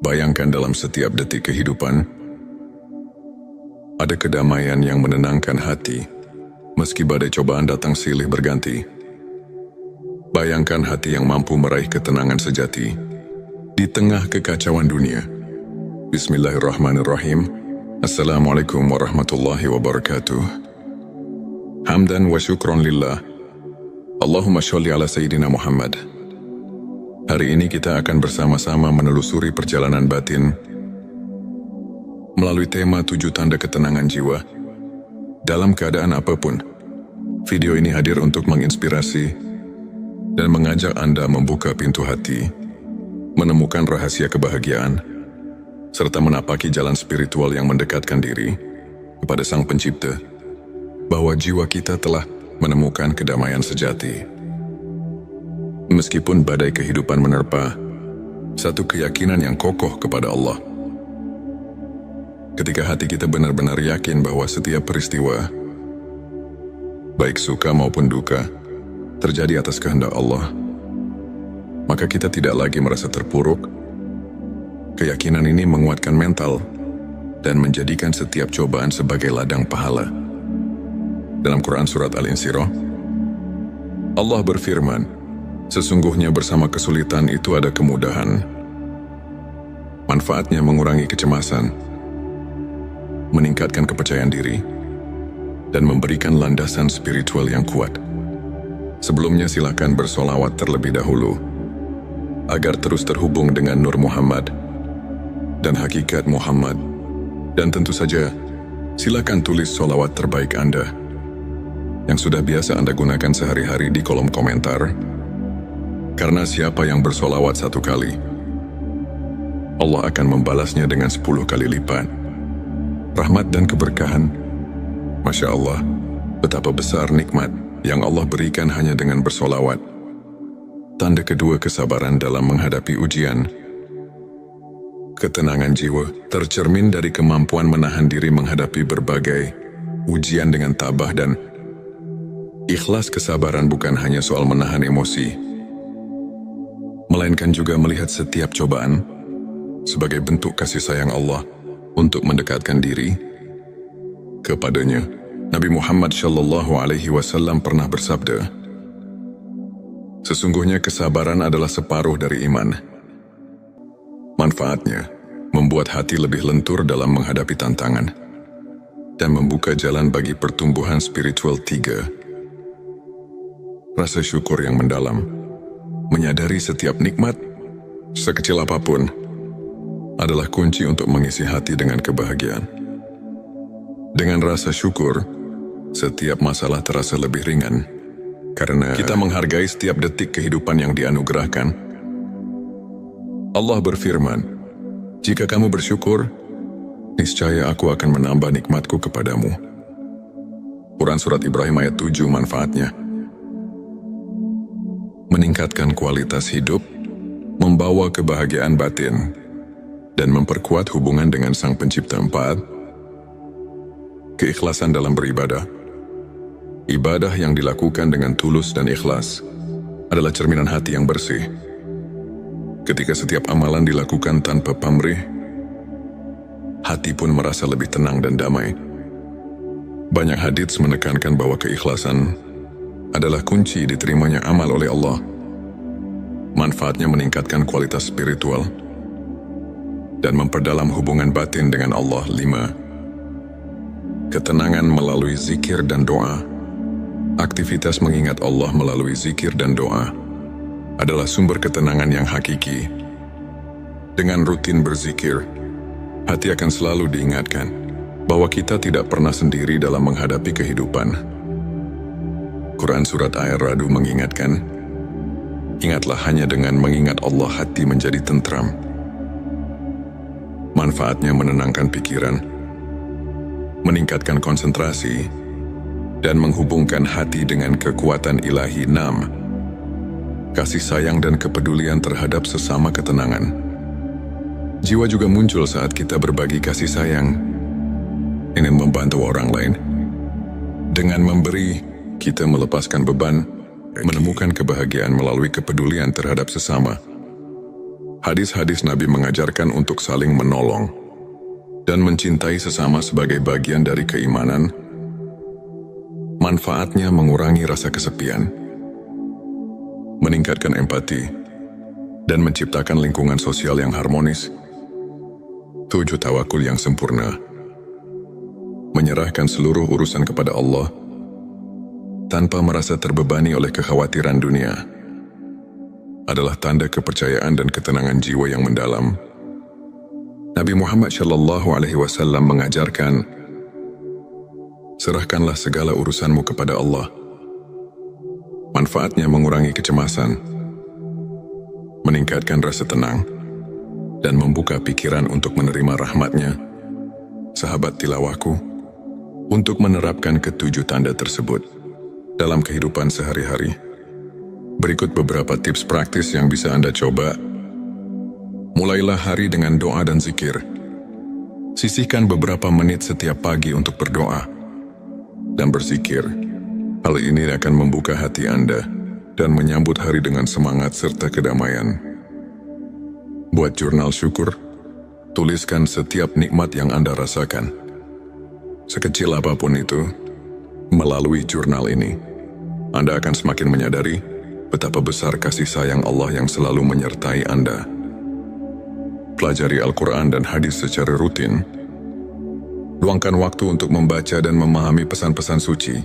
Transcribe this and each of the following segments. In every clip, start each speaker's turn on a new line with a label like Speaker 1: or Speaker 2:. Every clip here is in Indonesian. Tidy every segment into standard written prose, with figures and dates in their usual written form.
Speaker 1: Bayangkan dalam setiap detik kehidupan, ada kedamaian yang menenangkan hati, meski badai cobaan datang silih berganti. Bayangkan hati yang mampu meraih ketenangan sejati, di tengah kekacauan dunia. Bismillahirrahmanirrahim. Assalamualaikum warahmatullahi wabarakatuh. Hamdan wa syukron lillah. Allahumma sholli ala Sayyidina Muhammad. Hari ini kita akan bersama-sama menelusuri perjalanan batin melalui tema 7 tanda ketenangan jiwa dalam keadaan apapun. Video ini hadir untuk menginspirasi dan mengajak Anda membuka pintu hati, menemukan rahasia kebahagiaan, serta menapaki jalan spiritual yang mendekatkan diri kepada Sang Pencipta, bahwa jiwa kita telah menemukan kedamaian sejati. Meskipun badai kehidupan menerpa, satu keyakinan yang kokoh kepada Allah. Ketika hati kita benar-benar yakin bahwa setiap peristiwa, baik suka maupun duka, terjadi atas kehendak Allah, maka kita tidak lagi merasa terpuruk. Keyakinan ini menguatkan mental dan menjadikan setiap cobaan sebagai ladang pahala. Dalam Quran Surat Al-Insyirah, Allah berfirman, sesungguhnya bersama kesulitan itu ada kemudahan. Manfaatnya mengurangi kecemasan, meningkatkan kepercayaan diri, dan memberikan landasan spiritual yang kuat. Sebelumnya silakan bersolawat terlebih dahulu, agar terus terhubung dengan Nur Muhammad dan hakikat Muhammad. Dan tentu saja, silakan tulis solawat terbaik Anda, yang sudah biasa Anda gunakan sehari-hari di kolom komentar. Karena siapa yang bersolawat 1 kali, Allah akan membalasnya dengan 10 kali lipat rahmat dan keberkahan. Masya Allah, betapa besar nikmat yang Allah berikan hanya dengan bersolawat. Tanda kedua, kesabaran dalam menghadapi ujian. Ketenangan jiwa tercermin dari kemampuan menahan diri menghadapi berbagai ujian dengan tabah dan ikhlas. Kesabaran bukan hanya soal menahan emosi, melainkan juga melihat setiap cobaan sebagai bentuk kasih sayang Allah untuk mendekatkan diri kepadanya. Nabi Muhammad SAW pernah bersabda, sesungguhnya kesabaran adalah separuh dari iman. Manfaatnya membuat hati lebih lentur dalam menghadapi tantangan dan membuka jalan bagi pertumbuhan spiritual. 3. Rasa syukur yang mendalam. Menyadari setiap nikmat, sekecil apapun, adalah kunci untuk mengisi hati dengan kebahagiaan. Dengan rasa syukur, setiap masalah terasa lebih ringan, karena kita menghargai setiap detik kehidupan yang dianugerahkan. Allah berfirman, jika kamu bersyukur, niscaya aku akan menambah nikmatku kepadamu. Quran Surat Ibrahim ayat 7. Manfaatnya meningkatkan kualitas hidup, membawa kebahagiaan batin, dan memperkuat hubungan dengan Sang Pencipta. 4. Keikhlasan dalam beribadah. Ibadah yang dilakukan dengan tulus dan ikhlas adalah cerminan hati yang bersih. Ketika setiap amalan dilakukan tanpa pamrih, hati pun merasa lebih tenang dan damai. Banyak hadits menekankan bahwa keikhlasan adalah kunci diterimanya amal oleh Allah. Manfaatnya meningkatkan kualitas spiritual dan memperdalam hubungan batin dengan Allah. 5. Ketenangan melalui zikir dan doa. Aktivitas mengingat Allah melalui zikir dan doa adalah sumber ketenangan yang hakiki. Dengan rutin berzikir, hati akan selalu diingatkan bahwa kita tidak pernah sendiri dalam menghadapi kehidupan. Quran Surat Ar-Ra'd mengingatkan, ingatlah hanya dengan mengingat Allah hati menjadi tentram. Manfaatnya menenangkan pikiran, meningkatkan konsentrasi, dan menghubungkan hati dengan kekuatan ilahi. 6. Kasih sayang dan kepedulian terhadap sesama. Ketenangan jiwa juga muncul saat kita berbagi kasih sayang, ingin membantu orang lain. Dengan memberi, kita melepaskan beban, menemukan kebahagiaan melalui kepedulian terhadap sesama. Hadis-hadis Nabi mengajarkan untuk saling menolong dan mencintai sesama sebagai bagian dari keimanan. Manfaatnya mengurangi rasa kesepian, meningkatkan empati, dan menciptakan lingkungan sosial yang harmonis. 7. Tawakul yang sempurna. Menyerahkan seluruh urusan kepada Allah tanpa merasa terbebani oleh kekhawatiran dunia adalah tanda kepercayaan dan ketenangan jiwa yang mendalam. Nabi Muhammad SAW mengajarkan, serahkanlah segala urusanmu kepada Allah. Manfaatnya mengurangi kecemasan, meningkatkan rasa tenang, dan membuka pikiran untuk menerima rahmat-Nya. Sahabat tilawahku, untuk menerapkan ketujuh tanda tersebut dalam kehidupan sehari-hari, berikut beberapa tips praktis yang bisa Anda coba. Mulailah hari dengan doa dan zikir. Sisihkan beberapa menit setiap pagi untuk berdoa dan berzikir. Hal ini akan membuka hati Anda dan menyambut hari dengan semangat serta kedamaian. Buat jurnal syukur. Tuliskan setiap nikmat yang Anda rasakan, sekecil apapun itu. Melalui jurnal ini, Anda akan semakin menyadari betapa besar kasih sayang Allah yang selalu menyertai Anda. Pelajari Al-Quran dan hadis secara rutin. Luangkan waktu untuk membaca dan memahami pesan-pesan suci.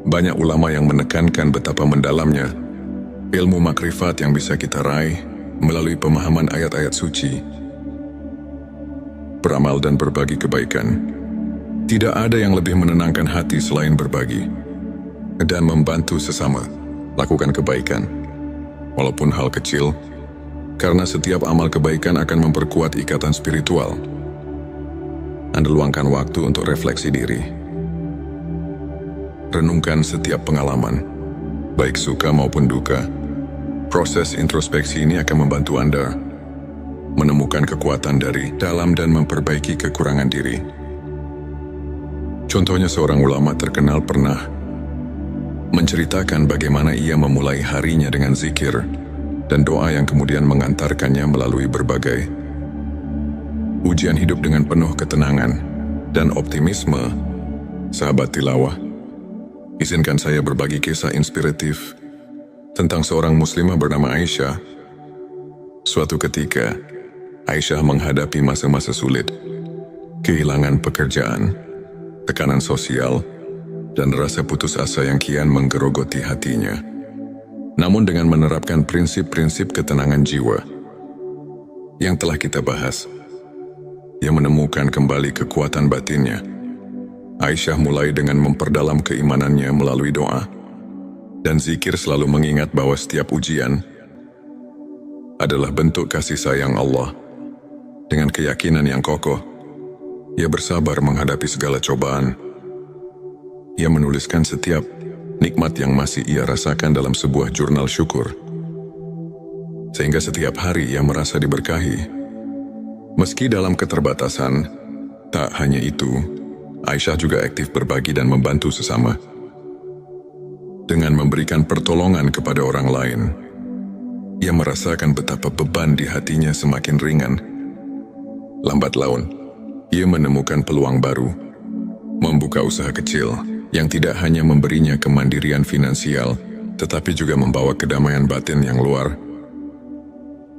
Speaker 1: Banyak ulama yang menekankan betapa mendalamnya ilmu makrifat yang bisa kita raih melalui pemahaman ayat-ayat suci. Beramal dan berbagi kebaikan. Tidak ada yang lebih menenangkan hati selain berbagi dan membantu sesama. Lakukan kebaikan, walaupun hal kecil, karena setiap amal kebaikan akan memperkuat ikatan spiritual. Anda luangkan waktu untuk refleksi diri. Renungkan setiap pengalaman, baik suka maupun duka. Proses introspeksi ini akan membantu Anda menemukan kekuatan dari dalam dan memperbaiki kekurangan diri. Contohnya, seorang ulama terkenal pernah menceritakan bagaimana ia memulai harinya dengan zikir dan doa yang kemudian mengantarkannya melalui berbagai ujian hidup dengan penuh ketenangan dan optimisme. Sahabat tilawah, izinkan saya berbagi kisah inspiratif tentang seorang muslimah bernama Aisyah. Suatu ketika, Aisyah menghadapi masa-masa sulit, kehilangan pekerjaan, tekanan sosial, dan rasa putus asa yang kian menggerogoti hatinya. Namun dengan menerapkan prinsip-prinsip ketenangan jiwa yang telah kita bahas, ia menemukan kembali kekuatan batinnya. Aisyah mulai dengan memperdalam keimanannya melalui doa dan zikir, selalu mengingat bahwa setiap ujian adalah bentuk kasih sayang Allah. Dengan keyakinan yang kokoh, ia bersabar menghadapi segala cobaan. Ia menuliskan setiap nikmat yang masih ia rasakan dalam sebuah jurnal syukur, sehingga setiap hari ia merasa diberkahi. Meski dalam keterbatasan, tak hanya itu, Aisyah juga aktif berbagi dan membantu sesama. Dengan memberikan pertolongan kepada orang lain, ia merasakan betapa beban di hatinya semakin ringan. Lambat laun, ia menemukan peluang baru, membuka usaha kecil yang tidak hanya memberinya kemandirian finansial, tetapi juga membawa kedamaian batin yang luar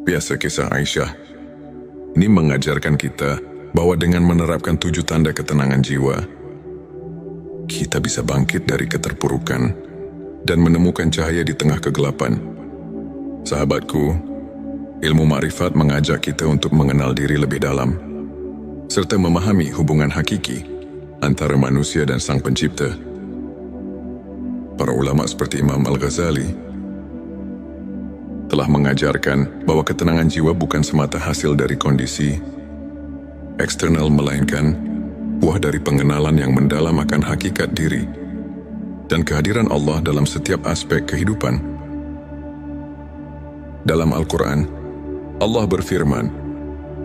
Speaker 1: biasa. Kisah Aisyah ini mengajarkan kita bahwa dengan menerapkan 7 tanda ketenangan jiwa, kita bisa bangkit dari keterpurukan dan menemukan cahaya di tengah kegelapan. Sahabatku, ilmu makrifat mengajak kita untuk mengenal diri lebih dalam, serta memahami hubungan hakiki antara manusia dan Sang Pencipta. Para ulama seperti Imam Al-Ghazali telah mengajarkan bahwa ketenangan jiwa bukan semata hasil dari kondisi eksternal, melainkan buah dari pengenalan yang mendalam akan hakikat diri dan kehadiran Allah dalam setiap aspek kehidupan. Dalam Al-Quran, Allah berfirman,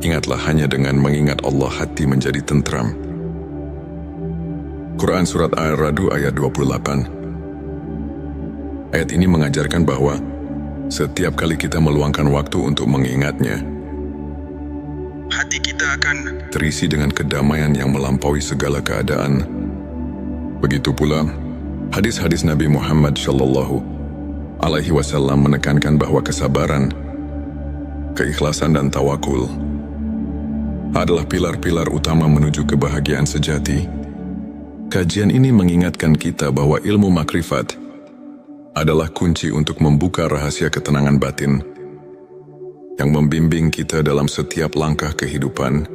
Speaker 1: "Ingatlah, hanya dengan mengingat Allah hati menjadi tentram." Quran Surat Ar-Ra'd ayat 28. Ayat ini mengajarkan bahwa setiap kali kita meluangkan waktu untuk mengingatnya,
Speaker 2: hati kita akan
Speaker 1: terisi dengan kedamaian yang melampaui segala keadaan. Begitu pula, hadis-hadis Nabi Muhammad Shallallahu Alaihi Wasallam menekankan bahwa kesabaran, keikhlasan dan tawakul adalah pilar-pilar utama menuju kebahagiaan sejati. Kajian ini mengingatkan kita bahwa ilmu makrifat adalah kunci untuk membuka rahasia ketenangan batin yang membimbing kita dalam setiap langkah kehidupan.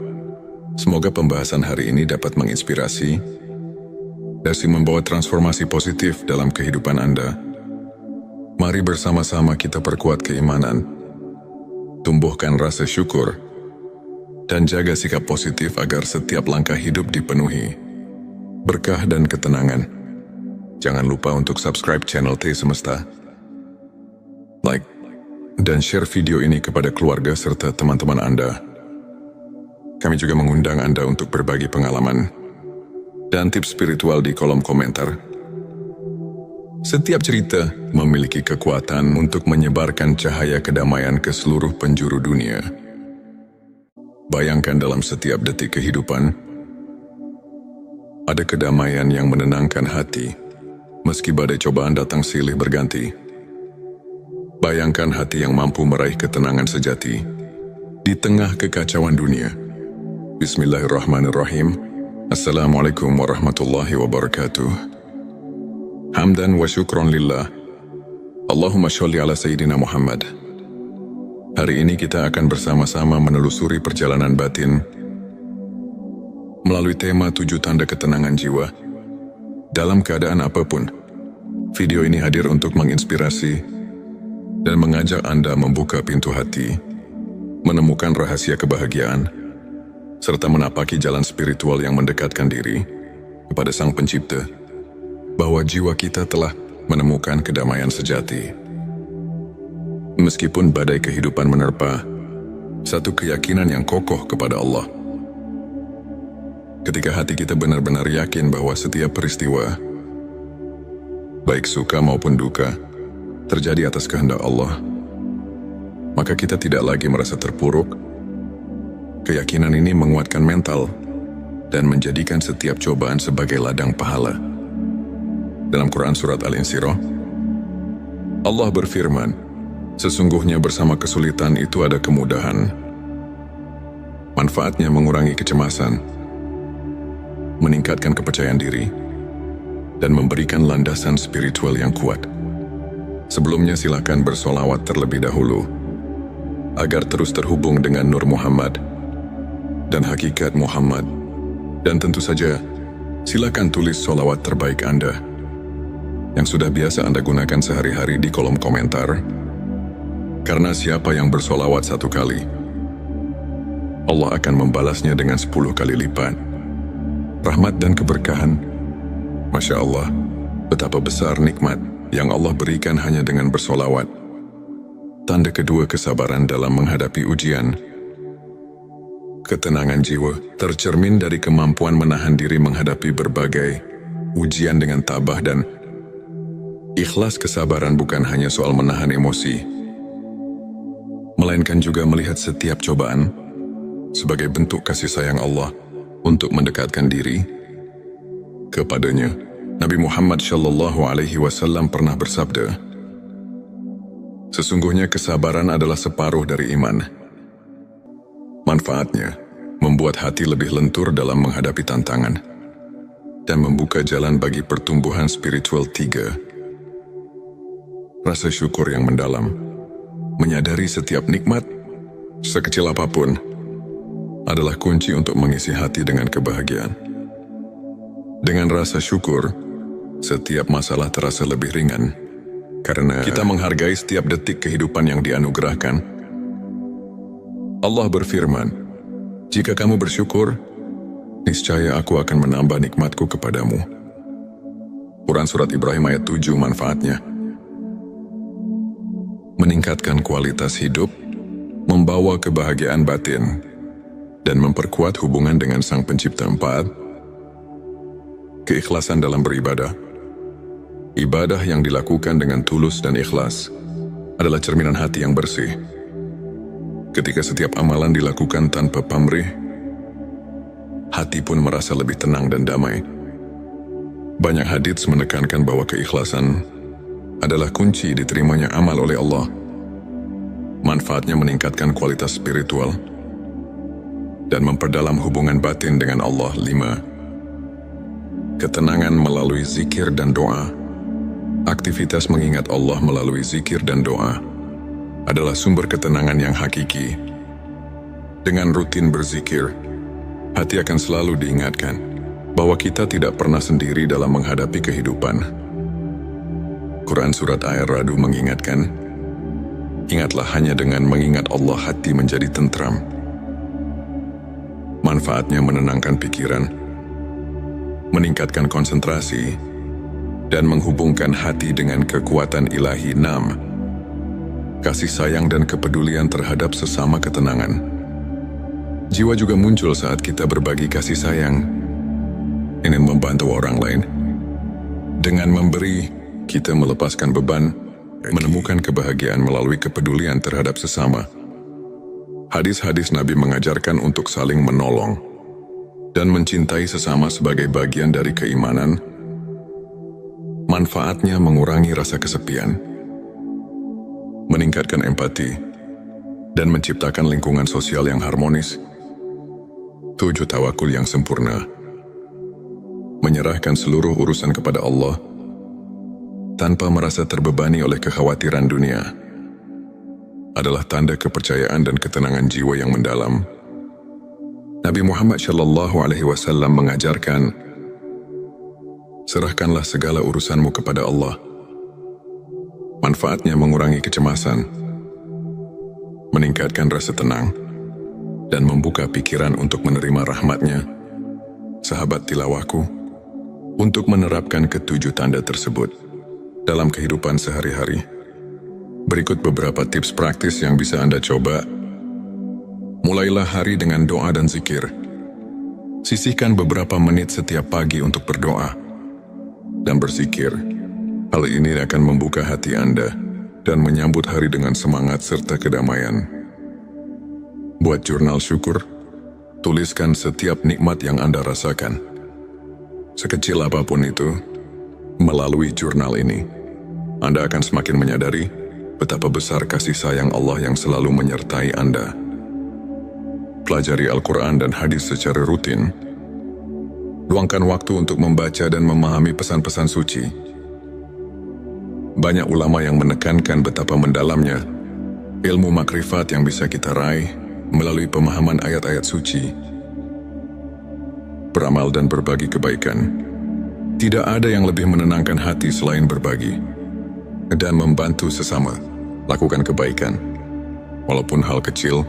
Speaker 1: Semoga pembahasan hari ini dapat menginspirasi dan membawa transformasi positif dalam kehidupan Anda. Mari bersama-sama kita perkuat keimanan, tumbuhkan rasa syukur, dan jaga sikap positif agar setiap langkah hidup dipenuhi berkah dan ketenangan. Jangan lupa untuk subscribe channel T Semesta, like, dan share video ini kepada keluarga serta teman-teman Anda. Kami juga mengundang Anda untuk berbagi pengalaman dan tips spiritual di kolom komentar. Setiap cerita memiliki kekuatan untuk menyebarkan cahaya kedamaian ke seluruh penjuru dunia. Bayangkan dalam setiap detik kehidupan, ada kedamaian yang menenangkan hati, meski badai cobaan datang silih berganti. Bayangkan hati yang mampu meraih ketenangan sejati di tengah kekacauan dunia. Bismillahirrahmanirrahim. Assalamualaikum warahmatullahi wabarakatuh. Hamdan wa syukron lillah. Allahumma sholli ala Sayyidina Muhammad. Hari ini kita akan bersama-sama menelusuri perjalanan batin melalui tema 7 tanda ketenangan jiwa dalam keadaan apapun. Video ini hadir untuk menginspirasi dan mengajak Anda membuka pintu hati, menemukan rahasia kebahagiaan, serta menapaki jalan spiritual yang mendekatkan diri kepada Sang Pencipta, bahwa jiwa kita telah menemukan kedamaian sejati. Meskipun badai kehidupan menerpa, satu keyakinan yang kokoh kepada Allah. Ketika hati kita benar-benar yakin bahwa setiap peristiwa, baik suka maupun duka, terjadi atas kehendak Allah, maka kita tidak lagi merasa terpuruk. Keyakinan ini menguatkan mental dan menjadikan setiap cobaan sebagai ladang pahala. Dalam Quran Surat Al-Insyirah, Allah berfirman, sesungguhnya bersama kesulitan itu ada kemudahan. Manfaatnya mengurangi kecemasan, meningkatkan kepercayaan diri, dan memberikan landasan spiritual yang kuat. Sebelumnya silakan bersolawat terlebih dahulu, agar terus terhubung dengan Nur Muhammad dan hakikat Muhammad. Dan tentu saja, silakan tulis solawat terbaik Anda yang sudah biasa Anda gunakan sehari-hari di kolom komentar. Karena siapa yang bersolawat 1 kali, Allah akan membalasnya dengan 10 kali lipat rahmat dan keberkahan. Masya Allah, betapa besar nikmat yang Allah berikan hanya dengan bersolawat. Tanda kedua kesabaran dalam menghadapi ujian. Ketenangan jiwa tercermin dari kemampuan menahan diri menghadapi berbagai ujian dengan tabah dan ikhlas. Kesabaran bukan hanya soal menahan emosi, melainkan juga melihat setiap cobaan sebagai bentuk kasih sayang Allah untuk mendekatkan diri kepadanya. Nabi Muhammad Shallallahu Alaihi Wasallam pernah bersabda, sesungguhnya kesabaran adalah separuh dari iman. Manfaatnya membuat hati lebih lentur dalam menghadapi tantangan dan membuka jalan bagi pertumbuhan spiritual. 3. Rasa syukur yang mendalam. Menyadari setiap nikmat, sekecil apapun, adalah kunci untuk mengisi hati dengan kebahagiaan. Dengan rasa syukur, setiap masalah terasa lebih ringan, karena kita menghargai setiap detik kehidupan yang dianugerahkan. Allah berfirman, jika kamu bersyukur, niscaya aku akan menambah nikmatku kepadamu. Quran Surat Ibrahim ayat 7. Manfaatnya meningkatkan kualitas hidup, membawa kebahagiaan batin, dan memperkuat hubungan dengan Sang Pencipta. 4. Keikhlasan dalam beribadah. Ibadah yang dilakukan dengan tulus dan ikhlas adalah cerminan hati yang bersih. Ketika setiap amalan dilakukan tanpa pamrih, hati pun merasa lebih tenang dan damai. Banyak hadits menekankan bahwa keikhlasan adalah kunci diterimanya amal oleh Allah. Manfaatnya meningkatkan kualitas spiritual dan memperdalam hubungan batin dengan Allah. 5. Ketenangan melalui zikir dan doa. Aktivitas mengingat Allah melalui zikir dan doa adalah sumber ketenangan yang hakiki. Dengan rutin berzikir, hati akan selalu diingatkan bahwa kita tidak pernah sendiri dalam menghadapi kehidupan. Quran Surat Ar-Ra'd mengingatkan, ingatlah hanya dengan mengingat Allah hati menjadi tentram. Manfaatnya menenangkan pikiran, meningkatkan konsentrasi, dan menghubungkan hati dengan kekuatan ilahi. 6. Kasih sayang dan kepedulian terhadap sesama ketenangan. Jiwa juga muncul saat kita berbagi kasih sayang, ingin membantu orang lain. Dengan memberi, kita melepaskan beban, menemukan kebahagiaan melalui kepedulian terhadap sesama. Hadis-hadis Nabi mengajarkan untuk saling menolong dan mencintai sesama sebagai bagian dari keimanan. Manfaatnya mengurangi rasa kesepian, meningkatkan empati, dan menciptakan lingkungan sosial yang harmonis. 7. Tawakul yang sempurna. Menyerahkan seluruh urusan kepada Allah tanpa merasa terbebani oleh kekhawatiran dunia adalah tanda kepercayaan dan ketenangan jiwa yang mendalam. Nabi Muhammad SAW mengajarkan, serahkanlah segala urusanmu kepada Allah. Manfaatnya mengurangi kecemasan, meningkatkan rasa tenang, dan membuka pikiran untuk menerima rahmat-Nya. Sahabat tilawahku, untuk menerapkan ketujuh tanda tersebut dalam kehidupan sehari-hari, berikut beberapa tips praktis yang bisa Anda coba. Mulailah hari dengan doa dan zikir. Sisihkan beberapa menit setiap pagi untuk berdoa dan berzikir. Hal ini akan membuka hati Anda dan menyambut hari dengan semangat serta kedamaian. Buat jurnal syukur. Tuliskan setiap nikmat yang Anda rasakan, sekecil apapun itu. Melalui jurnal ini, Anda akan semakin menyadari betapa besar kasih sayang Allah yang selalu menyertai Anda. Pelajari Al-Quran dan hadis secara rutin. Luangkan waktu untuk membaca dan memahami pesan-pesan suci. Banyak ulama yang menekankan betapa mendalamnya ilmu makrifat yang bisa kita raih melalui pemahaman ayat-ayat suci. Beramal dan berbagi kebaikan. Tidak ada yang lebih menenangkan hati selain berbagi dan membantu sesama. Lakukan kebaikan, walaupun hal kecil,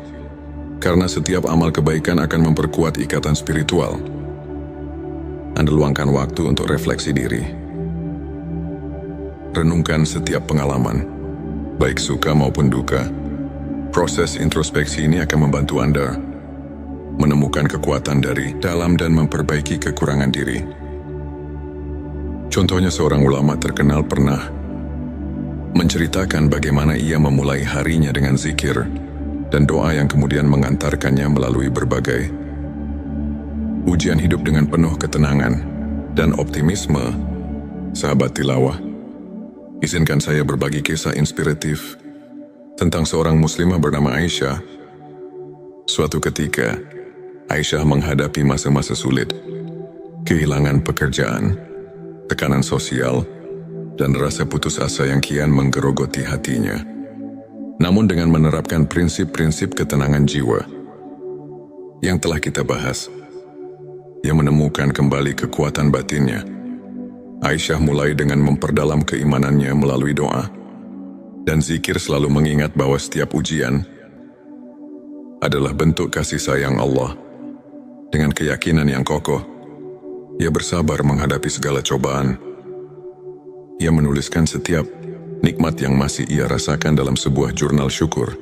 Speaker 1: karena setiap amal kebaikan akan memperkuat ikatan spiritual. Anda luangkan waktu untuk refleksi diri. Renungkan setiap pengalaman, baik suka maupun duka. Proses introspeksi ini akan membantu Anda menemukan kekuatan dari dalam dan memperbaiki kekurangan diri. Contohnya, seorang ulama terkenal pernah menceritakan bagaimana ia memulai harinya dengan zikir dan doa yang kemudian mengantarkannya melalui berbagai ujian hidup dengan penuh ketenangan dan optimisme. Sahabat tilawah, izinkan saya berbagi kisah inspiratif tentang seorang muslimah bernama Aisyah. Suatu ketika, Aisyah menghadapi masa-masa sulit, kehilangan pekerjaan, tekanan sosial, dan rasa putus asa yang kian menggerogoti hatinya. Namun dengan menerapkan prinsip-prinsip ketenangan jiwa yang telah kita bahas, ia menemukan kembali kekuatan batinnya. Aisyah mulai dengan memperdalam keimanannya melalui doa dan zikir, selalu mengingat bahwa setiap ujian adalah bentuk kasih sayang Allah. Dengan keyakinan yang kokoh, ia bersabar menghadapi segala cobaan. Ia menuliskan setiap nikmat yang masih ia rasakan dalam sebuah jurnal syukur,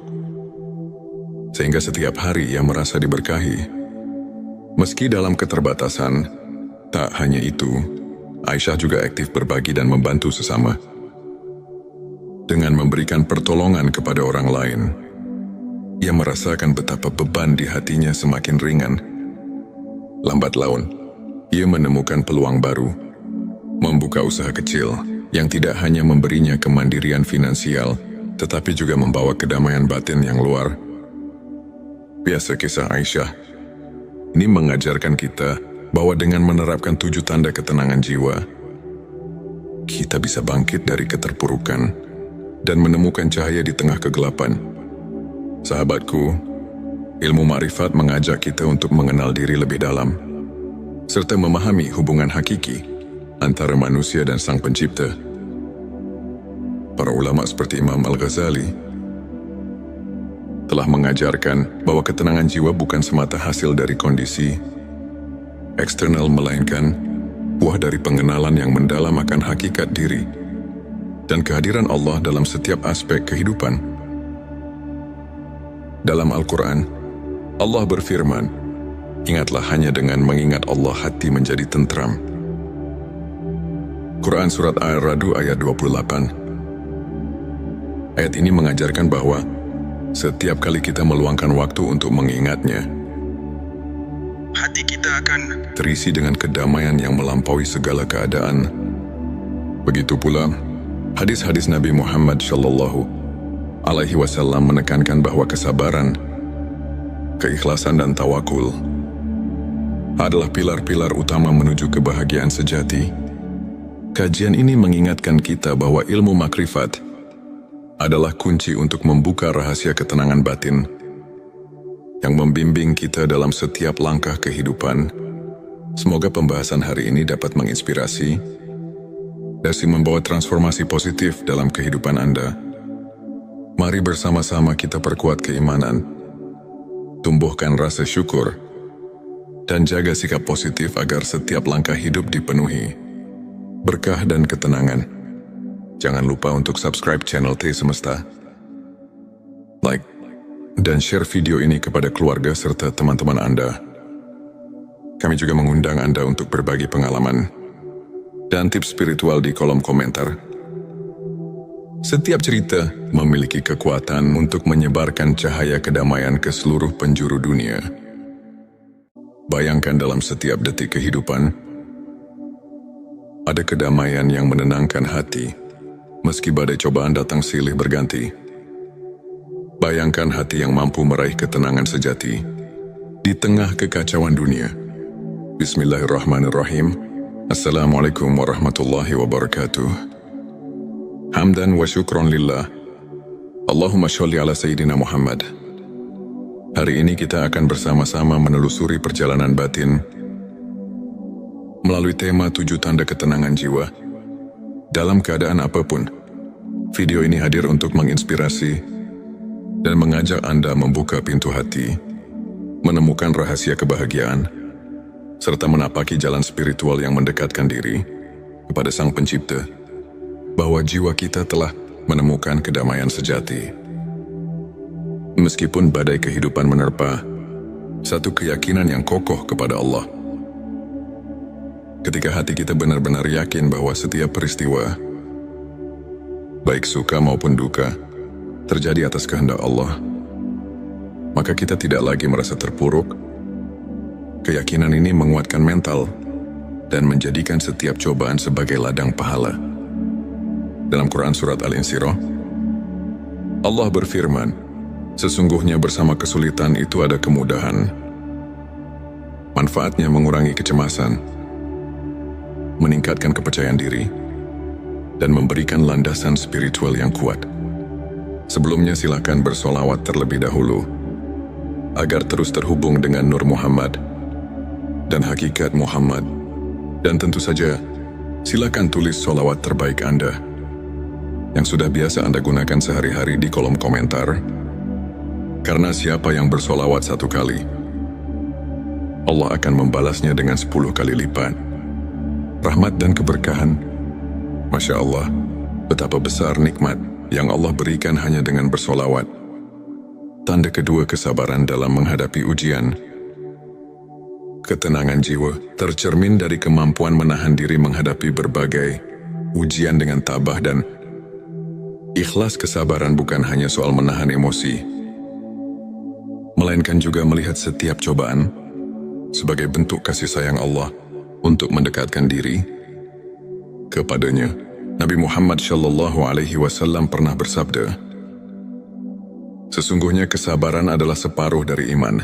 Speaker 1: sehingga setiap hari ia merasa diberkahi. Meski dalam keterbatasan, tak hanya itu, Aisyah juga aktif berbagi dan membantu sesama. Dengan memberikan pertolongan kepada orang lain, ia merasakan betapa beban di hatinya semakin ringan. Lambat laun, ia menemukan peluang baru, membuka usaha kecil yang tidak hanya memberinya kemandirian finansial, tetapi juga membawa kedamaian batin yang luar biasa. Kisah Aisyah ini mengajarkan kita bahwa dengan menerapkan 7 tanda ketenangan jiwa, kita bisa bangkit dari keterpurukan dan menemukan cahaya di tengah kegelapan. Sahabatku, ilmu ma'rifat mengajak kita untuk mengenal diri lebih dalam, serta memahami hubungan hakiki antara manusia dan Sang Pencipta. Para ulama seperti Imam Al-Ghazali telah mengajarkan bahwa ketenangan jiwa bukan semata hasil dari kondisi eksternal, melainkan buah dari pengenalan yang mendalam akan hakikat diri dan kehadiran Allah dalam setiap aspek kehidupan. Dalam Al-Quran, Allah berfirman, "Ingatlah, hanya dengan mengingat Allah hati menjadi tentram." Quran Surat Ar-Ra'd ayat 28. Ayat ini mengajarkan bahwa setiap kali kita meluangkan waktu untuk mengingatnya,
Speaker 2: hati kita akan
Speaker 1: terisi dengan kedamaian yang melampaui segala keadaan. Begitu pula, hadis-hadis Nabi Muhammad SAW menekankan bahwa kesabaran, keikhlasan dan tawakul adalah pilar-pilar utama menuju kebahagiaan sejati. Kajian ini mengingatkan kita bahwa ilmu makrifat adalah kunci untuk membuka rahasia ketenangan batin yang membimbing kita dalam setiap langkah kehidupan. Semoga pembahasan hari ini dapat menginspirasi dan membawa transformasi positif dalam kehidupan Anda. Mari bersama-sama kita perkuat keimanan, tumbuhkan rasa syukur, dan jaga sikap positif agar setiap langkah hidup dipenuhi berkah dan ketenangan. Jangan lupa untuk subscribe channel T Semesta, like, dan share video ini kepada keluarga serta teman-teman Anda. Kami juga mengundang Anda untuk berbagi pengalaman dan tips spiritual di kolom komentar. Setiap cerita memiliki kekuatan untuk menyebarkan cahaya kedamaian ke seluruh penjuru dunia. Bayangkan, dalam setiap detik kehidupan, ada kedamaian yang menenangkan hati, meski badai cobaan datang silih berganti. Bayangkan hati yang mampu meraih ketenangan sejati di tengah kekacauan dunia. Bismillahirrahmanirrahim. Assalamualaikum warahmatullahi wabarakatuh. Hamdan wa syukron lillah. Allahumma sholli ala Sayyidina Muhammad. Hari ini kita akan bersama-sama menelusuri perjalanan batin melalui tema 7 tanda ketenangan jiwa. Dalam keadaan apapun, video ini hadir untuk menginspirasi dan mengajak Anda membuka pintu hati, menemukan rahasia kebahagiaan, serta menapaki jalan spiritual yang mendekatkan diri kepada Sang Pencipta, bahwa jiwa kita telah menemukan kedamaian sejati. Meskipun badai kehidupan menerpa, satu keyakinan yang kokoh kepada Allah. Ketika hati kita benar-benar yakin bahwa setiap peristiwa, baik suka maupun duka, terjadi atas kehendak Allah, maka kita tidak lagi merasa terpuruk. Keyakinan ini menguatkan mental dan menjadikan setiap cobaan sebagai ladang pahala. Dalam Quran Surat Al-Insyirah, Allah berfirman, "Sesungguhnya bersama kesulitan itu ada kemudahan. Manfaatnya mengurangi kecemasan, meningkatkan kepercayaan diri, dan memberikan landasan spiritual yang kuat." Sebelumnya silakan bersolawat terlebih dahulu agar terus terhubung dengan Nur Muhammad dan hakikat Muhammad. Dan tentu saja, silakan tulis solawat terbaik Anda yang sudah biasa Anda gunakan sehari-hari di kolom komentar. Karena siapa yang bersolawat 1 kali, Allah akan membalasnya dengan 10 kali lipat rahmat dan keberkahan. Masya Allah, betapa besar nikmat yang Allah berikan hanya dengan bersolawat. Tanda kedua, kesabaran dalam menghadapi ujian. Ketenangan jiwa tercermin dari kemampuan menahan diri menghadapi berbagai ujian dengan tabah dan Ikhlas kesabaran bukan hanya soal menahan emosi, melainkan juga melihat setiap cobaan sebagai bentuk kasih sayang Allah untuk mendekatkan diri kepadanya. Nabi Muhammad SAW pernah bersabda, "Sesungguhnya kesabaran adalah separuh dari iman.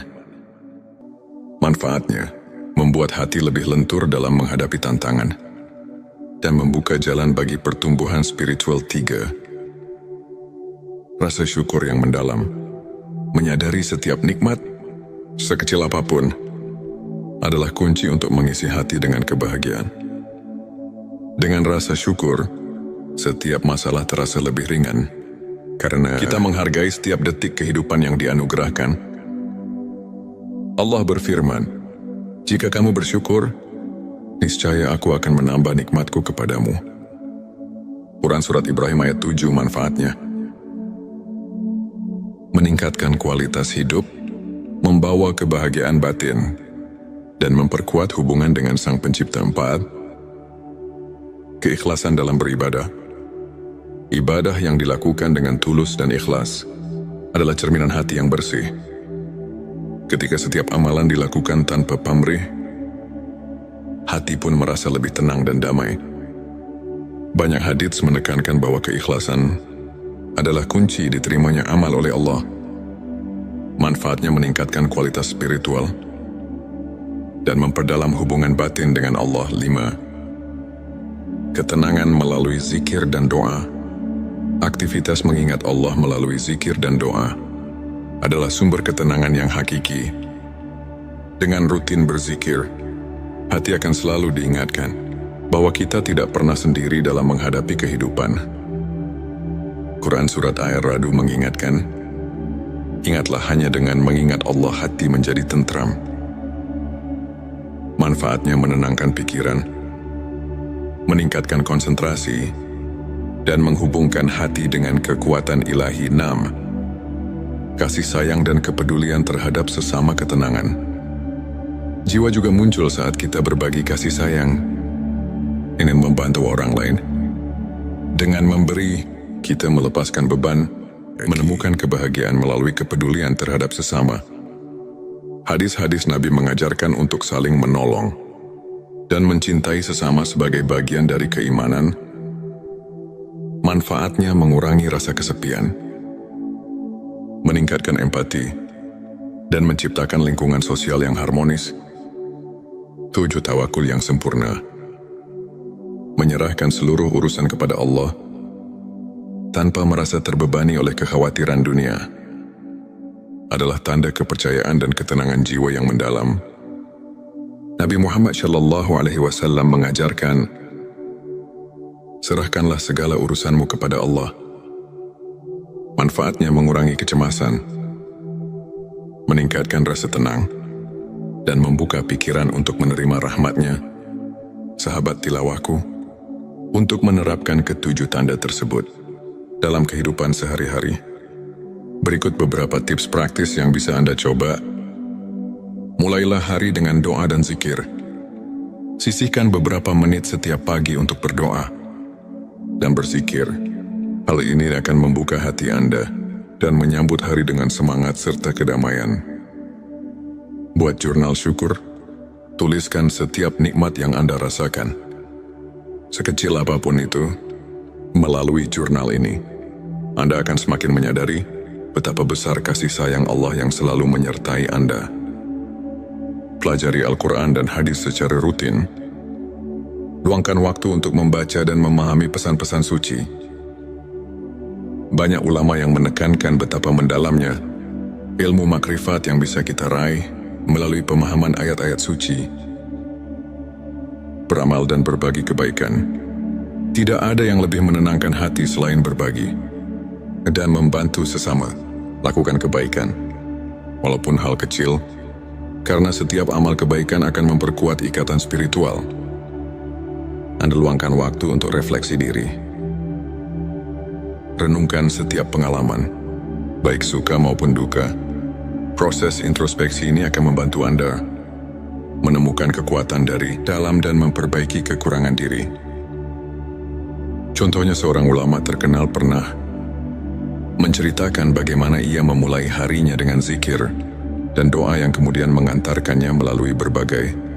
Speaker 1: Manfaatnya membuat hati lebih lentur dalam menghadapi tantangan dan membuka jalan bagi pertumbuhan spiritual. 3. Rasa syukur yang mendalam. Menyadari setiap nikmat, sekecil apapun, adalah kunci untuk mengisi hati dengan kebahagiaan. Dengan rasa syukur, setiap masalah terasa lebih ringan, karena kita menghargai setiap detik kehidupan yang dianugerahkan. Allah berfirman, "Jika kamu bersyukur, niscaya aku akan menambah nikmatku kepadamu." Quran Surat Ibrahim ayat 7. Manfaatnya meningkatkan kualitas hidup, membawa kebahagiaan batin, dan memperkuat hubungan dengan Sang Pencipta. 4. Keikhlasan dalam beribadah. Ibadah yang dilakukan dengan tulus dan ikhlas adalah cerminan hati yang bersih. Ketika setiap amalan dilakukan tanpa pamrih, hati pun merasa lebih tenang dan damai. Banyak hadits menekankan bahwa keikhlasan adalah kunci diterimanya amal oleh Allah. Manfaatnya meningkatkan kualitas spiritual dan memperdalam hubungan batin dengan Allah. 5. Ketenangan melalui zikir dan doa. Aktivitas mengingat Allah melalui zikir dan doa adalah sumber ketenangan yang hakiki. Dengan rutin berzikir, hati akan selalu diingatkan bahwa kita tidak pernah sendiri dalam menghadapi kehidupan. Quran Surat Ar-Ra'd mengingatkan, "Ingatlah hanya dengan mengingat Allah hati menjadi tentram." Manfaatnya menenangkan pikiran, meningkatkan konsentrasi, dan menghubungkan hati dengan kekuatan ilahi. 6. Kasih sayang dan kepedulian terhadap sesama ketenangan. Jiwa juga muncul saat kita berbagi kasih sayang, ingin membantu orang lain. Dengan memberi, kita melepaskan beban, menemukan kebahagiaan melalui kepedulian terhadap sesama. Hadis-hadis Nabi mengajarkan untuk saling menolong dan mencintai sesama sebagai bagian dari keimanan. Manfaatnya mengurangi rasa kesepian, meningkatkan empati, dan menciptakan lingkungan sosial yang harmonis. 7. Tawakul yang sempurna. Menyerahkan seluruh urusan kepada Allah tanpa merasa terbebani oleh kekhawatiran dunia adalah tanda kepercayaan dan ketenangan jiwa yang mendalam. Nabi Muhammad SAW mengajarkan, "Serahkanlah segala urusanmu kepada Allah." Manfaatnya mengurangi kecemasan, meningkatkan rasa tenang, dan membuka pikiran untuk menerima rahmat-Nya. Sahabat tilawahku, untuk menerapkan ketujuh tanda tersebut dalam kehidupan sehari-hari, berikut beberapa tips praktis yang bisa Anda coba. Mulailah hari dengan doa dan zikir. Sisihkan beberapa menit setiap pagi untuk berdoa dan berzikir. Hal ini akan membuka hati Anda dan menyambut hari dengan semangat serta kedamaian. Buat jurnal syukur. Tuliskan setiap nikmat yang Anda rasakan, sekecil apapun itu. Melalui jurnal ini, Anda akan semakin menyadari betapa besar kasih sayang Allah yang selalu menyertai Anda. Pelajari Al-Quran dan hadis secara rutin. Luangkan waktu untuk membaca dan memahami pesan-pesan suci. Banyak ulama yang menekankan betapa mendalamnya ilmu makrifat yang bisa kita raih melalui pemahaman ayat-ayat suci. Beramal dan berbagi kebaikan. Tidak ada yang lebih menenangkan hati selain berbagi dan membantu sesama. Lakukan kebaikan, walaupun hal kecil, karena setiap amal kebaikan akan memperkuat ikatan spiritual. Anda luangkan waktu untuk refleksi diri. Renungkan setiap pengalaman, baik suka maupun duka. Proses introspeksi ini akan membantu Anda menemukan kekuatan dari dalam dan memperbaiki kekurangan diri. Contohnya, seorang ulama terkenal pernah menceritakan bagaimana ia memulai harinya dengan zikir dan doa yang kemudian mengantarkannya melalui berbagai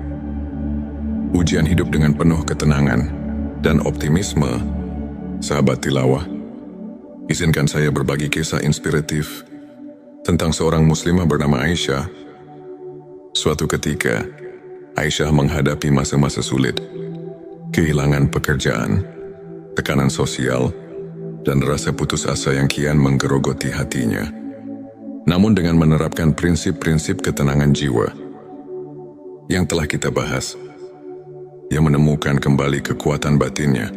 Speaker 1: ujian hidup dengan penuh ketenangan dan optimisme. Sahabat tilawah, izinkan saya berbagi kisah inspiratif tentang seorang muslimah bernama Aisyah. Suatu ketika, Aisyah menghadapi masa-masa sulit, kehilangan pekerjaan, tekanan sosial, dan rasa putus asa yang kian menggerogoti hatinya. Namun dengan menerapkan prinsip-prinsip ketenangan jiwa yang telah kita bahas, ia menemukan kembali kekuatan batinnya